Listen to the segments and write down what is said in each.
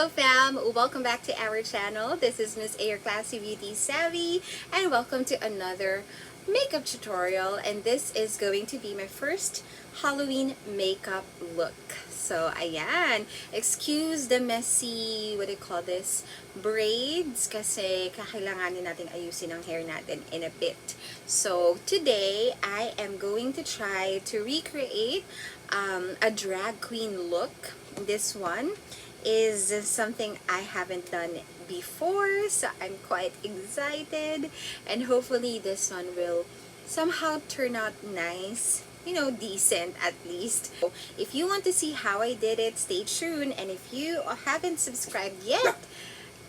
Hello fam! Welcome back to our channel. This is Miss Theclassybeautysavvy and welcome to another makeup tutorial, and this is going to be my first Halloween makeup look. So ayan, excuse the messy, what do you call this, braids kasi kakailanganin natin ayusin ang hair natin in a bit. So today I am going to try to recreate a drag queen look. This one is something I haven't done before, so I'm quite excited, and hopefully this one will somehow turn out nice, you know, decent at least. So if you want to see how I did it, stay tuned, and if you haven't subscribed yet,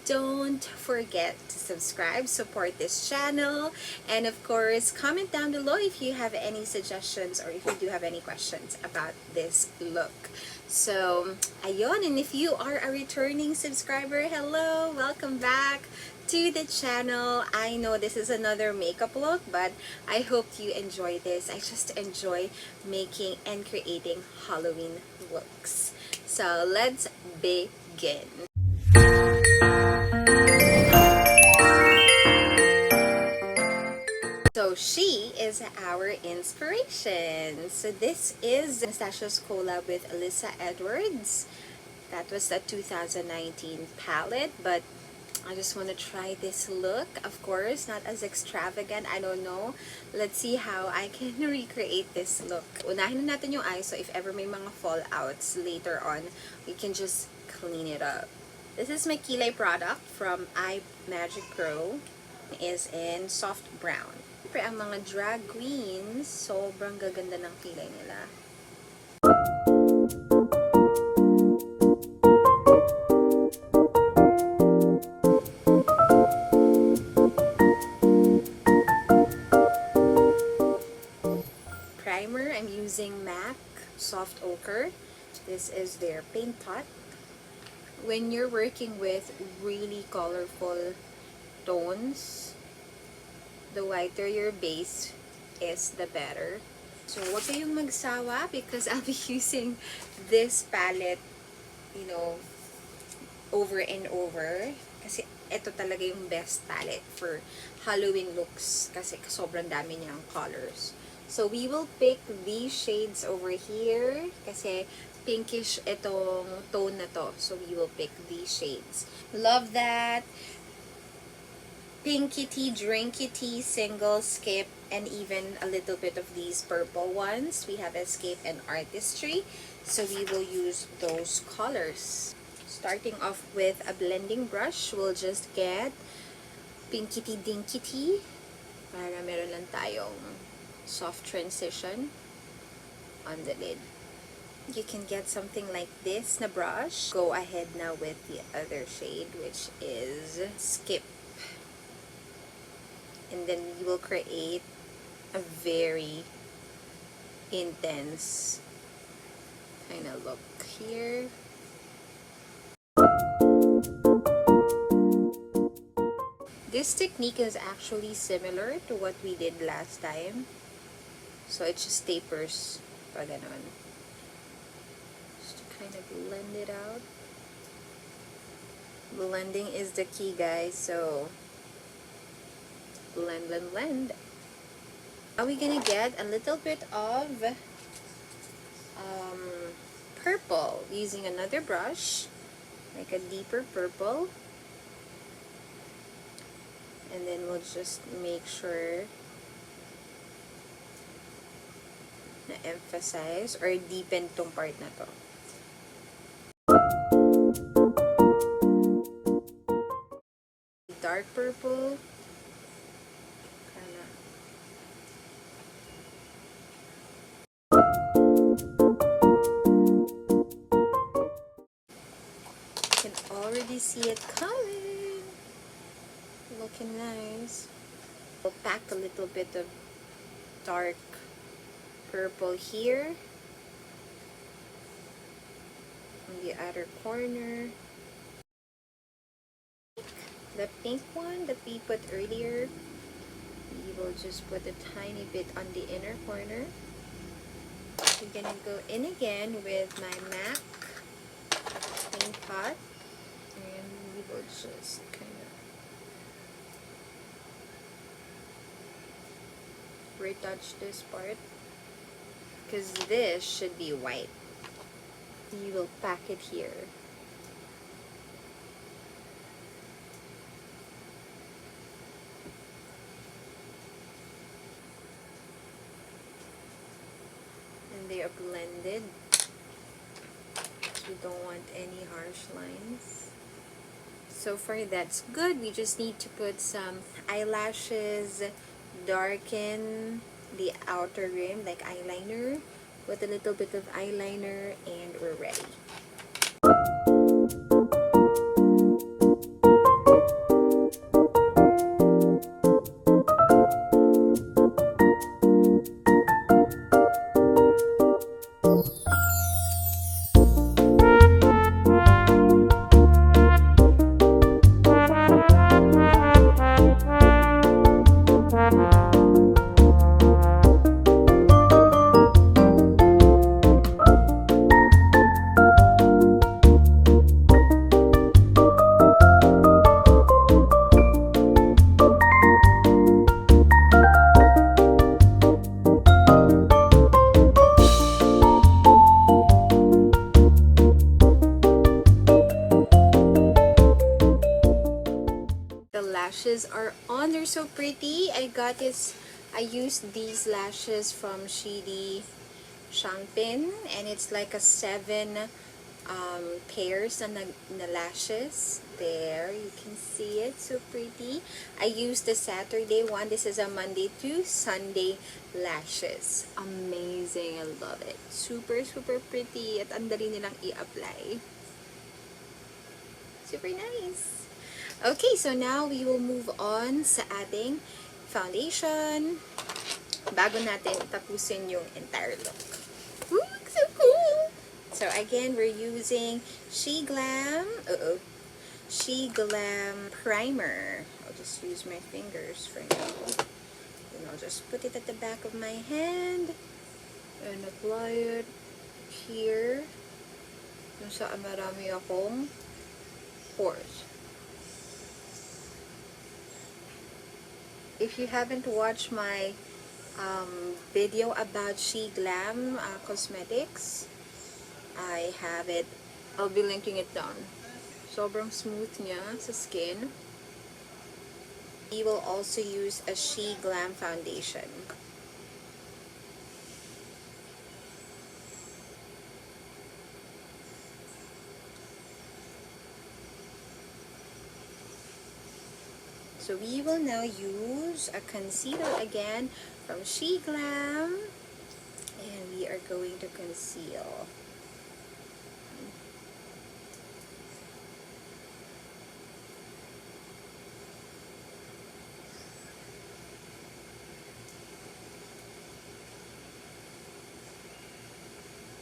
don't forget to subscribe, support this channel, and of course comment down below if you have any suggestions or if you do have any questions about this look. So ayun, and if you are a returning subscriber, hello, welcome back to the channel. I know this is another makeup look, but I hope you enjoy this. I just enjoy making and creating Halloween looks. So let's begin. So she is our inspiration. So this is Anastasia's collab with Alyssa Edwards. That was the 2019 palette, but I just want to try this look. Of course, not as extravagant. I don't know. Let's see how I can recreate this look. Unahin na natin yung eyes, so if ever may mga fallouts later on, we can just clean it up. This is my Kilay product from Eye Magic Pro. Is in soft brown. Siyempre, ang mga drag queens, sobrang gaganda ng kilay nila. Primer, I'm using MAC Soft Ochre. This is their paint pot. When you're working with really colorful tones, the whiter your base is, the better. So, huwag kayong magsawa because I'll be using this palette, you know, over and over. Kasi ito talaga yung best palette for Halloween looks kasi sobrang dami niyang colors. So, we will pick these shades over here kasi pinkish itong tone na to. So, we will pick these shades. Love that! Pinky tea, drinky tea, single, skip, and even a little bit of these purple ones. We have Escape and Artistry. So we will use those colors. Starting off with a blending brush, we'll just get Pinky tea, dinky tea para meron lang tayong soft transition on the lid. You can get something like this na brush. Go ahead now with the other shade, which is Skip. And then we will create a very intense kind of look here. This technique is actually similar to what we did last time. So it just tapers pa ganon. Just to kind of blend it out. Blending is the key, guys. So blend, blend, blend. Now we're gonna get a little bit of purple using another brush, like a deeper purple, and then we'll just make sure na emphasize or deepen tong part na to. Dark purple. Already see it coming. Looking nice. We'll pack a little bit of dark purple here on the outer corner. The pink one that we put earlier, we will just put a tiny bit on the inner corner. We're gonna go in again with my MAC paint pot. just kind of retouch this part, because this should be white. You will pack it here. And they are blended. We don't want any harsh lines. So far that's good. We just need to put some eyelashes, darken the outer rim like eyeliner, put a little bit of eyeliner, and we're ready. Lashes are on. They're so pretty. I used these lashes from Shidi Shangpin, and it's like a 7 pairs na lashes. There, you can see it. So pretty. I used the Saturday one. This is a Monday to Sunday lashes. Amazing. I love it. Super, super pretty. At ang dali nilang i-apply. Super nice. Okay, so now we will move on sa ating foundation bago natin tapusin yung entire look. Ooh, so cool! So again, we're using She Glam primer. I'll just use my fingers for now. And I'll just put it at the back of my hand and apply it here. Kung saan marami akong pores. If you haven't watched my video about She Glam cosmetics, I have it. I'll be linking it down. Sobrang smooth niya sa skin. We will also use a She Glam foundation. So we will now use a concealer again from She Glam, and we are going to conceal.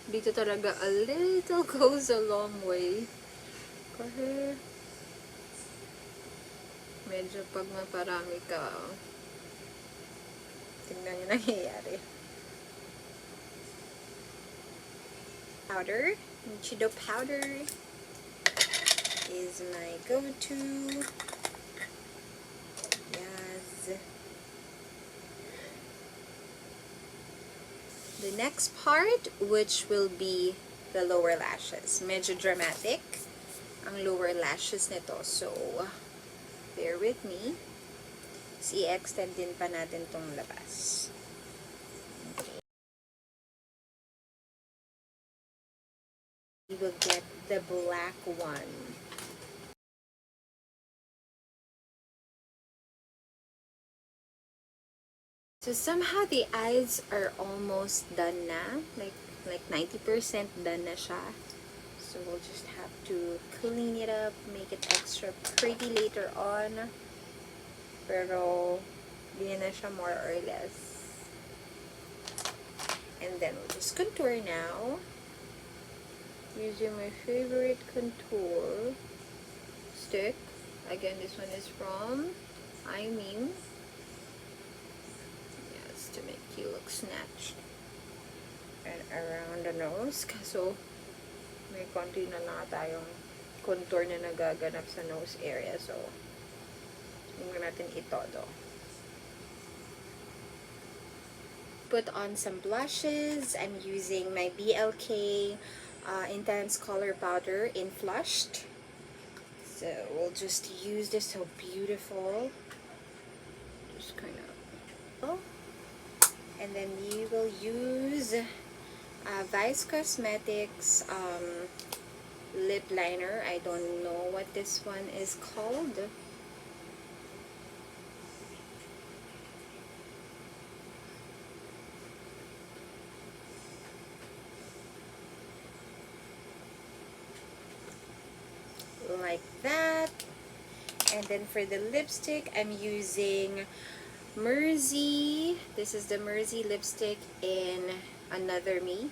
Dito talaga a little goes a long way. Kasi medyo pag maparami ka, tingnan nyo nangyayari. Powder. Michido powder is my go-to. Yes. The next part, which will be the lower lashes. Medyo dramatic ang lower lashes nito. So, bear with me. I-extend din pa natin tong labas. Okay. We will get the black one. So somehow the eyes are almost done na. Like 90% done na siya. So we'll just have to clean it up, make it extra pretty later on. Pero, di na siya more or less. And then we'll just contour now. Using my favorite contour stick. Again, this one is from Imeem. Yes, to make you look snatched. And around the nose. Kaso, may konti na lang tayong contour na nagaganap sa nose area. So, tingnan natin ito, do. Put on some blushes. I'm using my BLK Intense Color Powder in Flushed. So, we'll just use this. So beautiful. Just kind of... Oh. And then you will use Vice Cosmetics lip liner. I don't know what this one is called. Like that. And then for the lipstick, I'm using Mersey. This is the Mersey lipstick in Another Me.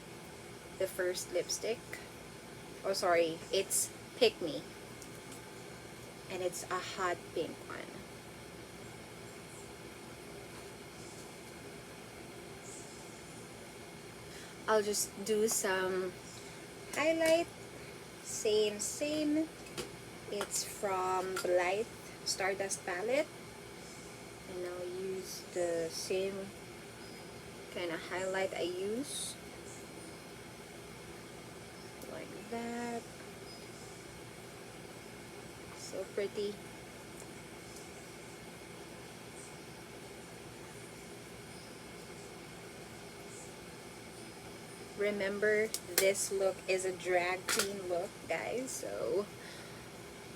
The first lipstick. Oh, sorry. It's Pick Me. And it's a hot pink one. I'll just do some highlight. Same. It's from Blythe Stardust palette. And I'll use the same kind of highlight I use. Like that. So pretty. Remember, this look is a drag queen look, guys. So,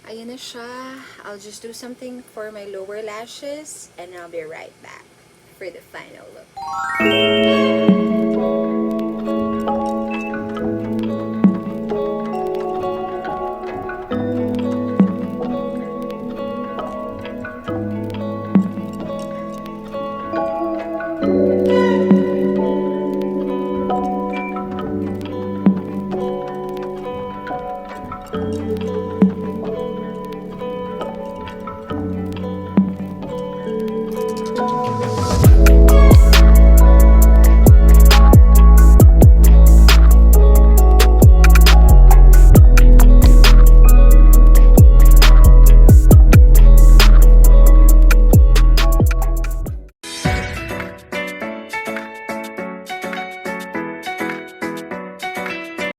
ayun na siya. I'll just do something for my lower lashes and I'll be right back for the final look.